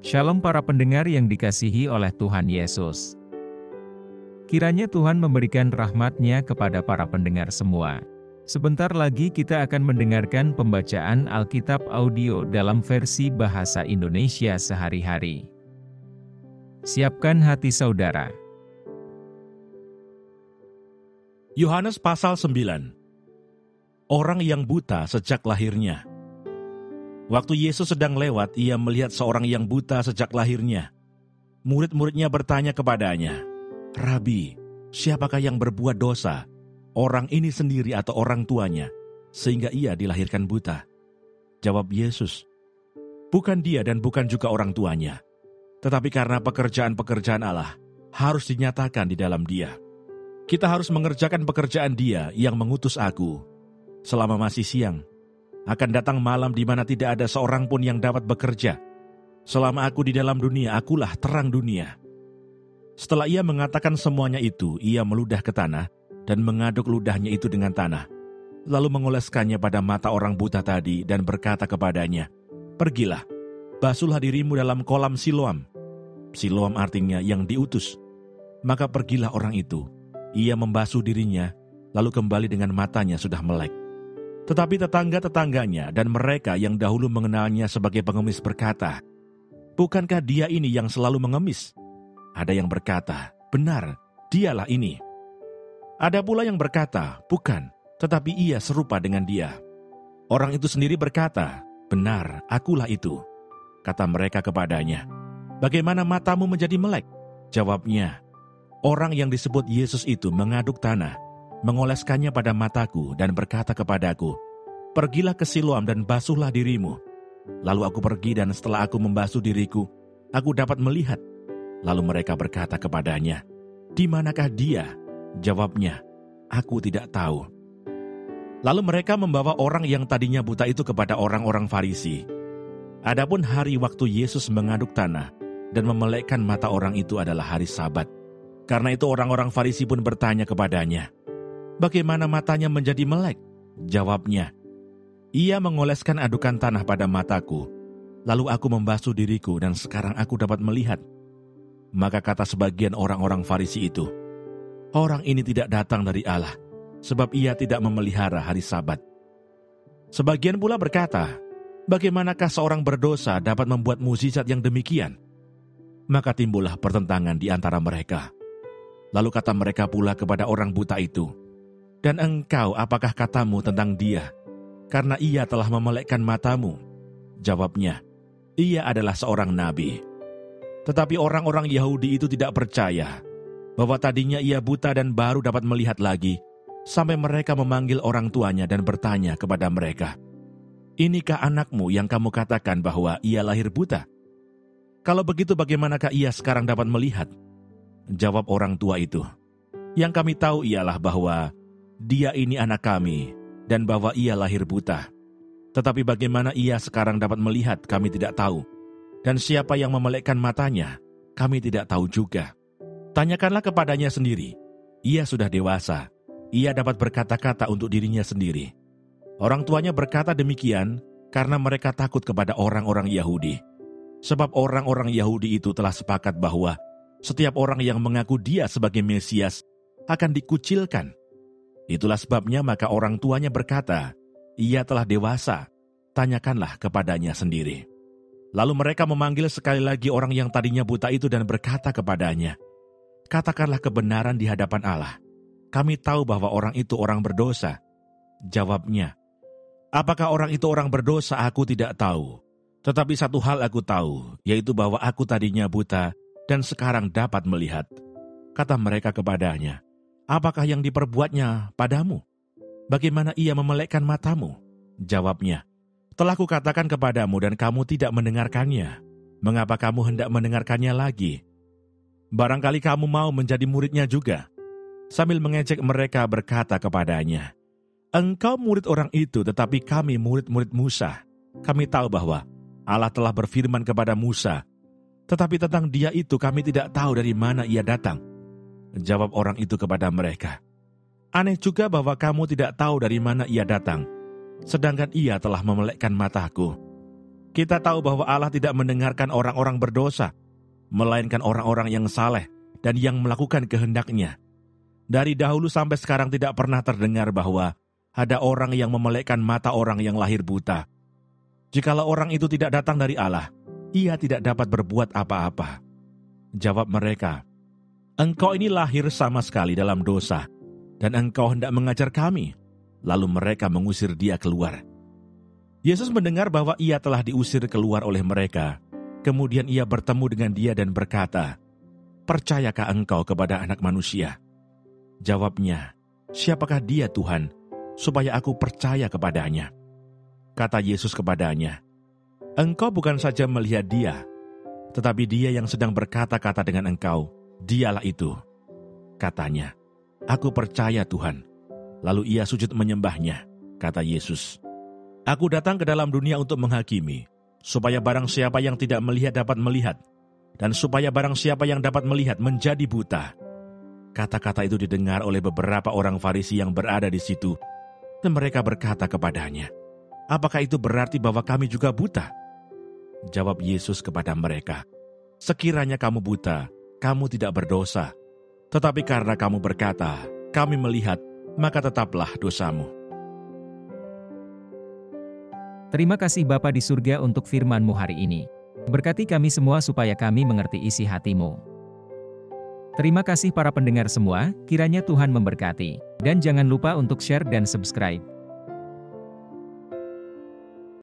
Shalom para pendengar yang dikasihi oleh Tuhan Yesus. Kiranya Tuhan memberikan rahmat-Nya kepada para pendengar semua. Sebentar lagi kita akan mendengarkan pembacaan Alkitab audio dalam versi bahasa Indonesia sehari-hari. Siapkan hati saudara. Yohanes pasal 9. Orang yang buta sejak lahirnya. Waktu Yesus sedang lewat, ia melihat seorang yang buta sejak lahirnya. Murid-muridnya bertanya kepadanya, "Rabi, siapakah yang berbuat dosa, orang ini sendiri atau orang tuanya, sehingga ia dilahirkan buta?" Jawab Yesus, "Bukan dia dan bukan juga orang tuanya, tetapi karena pekerjaan-pekerjaan Allah harus dinyatakan di dalam dia. Kita harus mengerjakan pekerjaan Dia yang mengutus aku. Selama masih siang, akan datang malam di mana tidak ada seorang pun yang dapat bekerja. Selama aku di dalam dunia, akulah terang dunia." Setelah ia mengatakan semuanya itu, ia meludah ke tanah dan mengaduk ludahnya itu dengan tanah. Lalu mengoleskannya pada mata orang buta tadi dan berkata kepadanya, "Pergilah, basuhlah dirimu dalam kolam Siloam." Siloam artinya yang diutus. Maka pergilah orang itu. Ia membasuh dirinya, lalu kembali dengan matanya sudah melek. Tetapi tetangga-tetangganya dan mereka yang dahulu mengenalnya sebagai pengemis berkata, "Bukankah dia ini yang selalu mengemis?" Ada yang berkata, "Benar, dialah ini." Ada pula yang berkata, "Bukan, tetapi ia serupa dengan dia." Orang itu sendiri berkata, "Benar, akulah itu." Kata mereka kepadanya, "Bagaimana matamu menjadi melek?" Jawabnya, "Orang yang disebut Yesus itu mengaduk tanah, mengoleskannya pada mataku dan berkata kepadaku, 'Pergilah ke Siloam dan basuhlah dirimu.' Lalu aku pergi dan setelah aku membasuh diriku, aku dapat melihat." Lalu mereka berkata kepadanya, "Di manakah dia?" Jawabnya, "Aku tidak tahu." Lalu mereka membawa orang yang tadinya buta itu kepada orang-orang Farisi. Adapun hari waktu Yesus mengaduk tanah dan memelekkan mata orang itu adalah hari Sabat. Karena itu orang-orang Farisi pun bertanya kepadanya, "Bagaimana matanya menjadi melek?" Jawabnya, "Ia mengoleskan adukan tanah pada mataku, lalu aku membasuh diriku dan sekarang aku dapat melihat." Maka kata sebagian orang-orang Farisi itu, "Orang ini tidak datang dari Allah, sebab ia tidak memelihara hari Sabat." Sebagian pula berkata, "Bagaimanakah seorang berdosa dapat membuat mukjizat yang demikian?" Maka timbullah pertentangan di antara mereka. Lalu kata mereka pula kepada orang buta itu, "Dan engkau apakah katamu tentang dia, karena ia telah memelekkan matamu?" Jawabnya, "Ia adalah seorang nabi." Tetapi orang-orang Yahudi itu tidak percaya bahwa tadinya ia buta dan baru dapat melihat lagi, sampai mereka memanggil orang tuanya dan bertanya kepada mereka, "Inikah anakmu yang kamu katakan bahwa ia lahir buta? Kalau begitu bagaimanakah ia sekarang dapat melihat?" Jawab orang tua itu, "Yang kami tahu ialah bahwa dia ini anak kami dan bahwa ia lahir buta. Tetapi bagaimana ia sekarang dapat melihat kami tidak tahu. Dan siapa yang memelekkan matanya kami tidak tahu juga. Tanyakanlah kepadanya sendiri. Ia sudah dewasa. Ia dapat berkata-kata untuk dirinya sendiri." Orang tuanya berkata demikian karena mereka takut kepada orang-orang Yahudi. Sebab orang-orang Yahudi itu telah sepakat bahwa setiap orang yang mengaku dia sebagai Mesias akan dikucilkan. Itulah sebabnya maka orang tuanya berkata, "Ia telah dewasa, tanyakanlah kepadanya sendiri." Lalu mereka memanggil sekali lagi orang yang tadinya buta itu dan berkata kepadanya, "Katakanlah kebenaran di hadapan Allah. Kami tahu bahwa orang itu orang berdosa." Jawabnya, "Apakah orang itu orang berdosa aku tidak tahu. Tetapi satu hal aku tahu, yaitu bahwa aku tadinya buta dan sekarang dapat melihat." Kata mereka kepadanya, "Apakah yang diperbuatnya padamu? Bagaimana ia memelekkan matamu?" Jawabnya, "Telah kukatakan kepadamu dan kamu tidak mendengarkannya. Mengapa kamu hendak mendengarkannya lagi? Barangkali kamu mau menjadi muridnya juga." Sambil mengejek mereka berkata kepadanya, "Engkau murid orang itu, tetapi kami murid-murid Musa. Kami tahu bahwa Allah telah berfirman kepada Musa, tetapi tentang dia itu kami tidak tahu dari mana ia datang." Jawab orang itu kepada mereka, "Aneh juga bahwa kamu tidak tahu dari mana ia datang, sedangkan ia telah memelekkan mataku. Kita tahu bahwa Allah tidak mendengarkan orang-orang berdosa, melainkan orang-orang yang saleh dan yang melakukan kehendak-Nya. Dari dahulu sampai sekarang tidak pernah terdengar bahwa ada orang yang memelekkan mata orang yang lahir buta. Jikalau orang itu tidak datang dari Allah, ia tidak dapat berbuat apa-apa. Jawab mereka, "Engkau ini lahir sama sekali dalam dosa, dan engkau hendak mengajar kami." Lalu mereka mengusir dia keluar. Yesus mendengar bahwa ia telah diusir keluar oleh mereka. Kemudian ia bertemu dengan dia dan berkata, "Percayakah engkau kepada Anak Manusia?" Jawabnya, "Siapakah dia Tuhan, supaya aku percaya kepadanya?" Kata Yesus kepadanya, "Engkau bukan saja melihat dia, tetapi dia yang sedang berkata-kata dengan engkau, dialah itu." Katanya, "Aku percaya Tuhan." Lalu ia sujud menyembahnya. Kata Yesus, "Aku datang ke dalam dunia untuk menghakimi, supaya barang siapa yang tidak melihat dapat melihat, dan supaya barang siapa yang dapat melihat menjadi buta." Kata-kata itu didengar oleh beberapa orang Farisi yang berada di situ, dan mereka berkata kepadanya, "Apakah itu berarti bahwa kami juga buta?" Jawab Yesus kepada mereka, "Sekiranya kamu buta, kamu tidak berdosa. Tetapi karena kamu berkata, 'Kami melihat,' maka tetaplah dosamu." Terima kasih Bapa di surga untuk firman-Mu hari ini. Berkati kami semua supaya kami mengerti isi hati-Mu. Terima kasih para pendengar semua, kiranya Tuhan memberkati. Dan jangan lupa untuk share dan subscribe.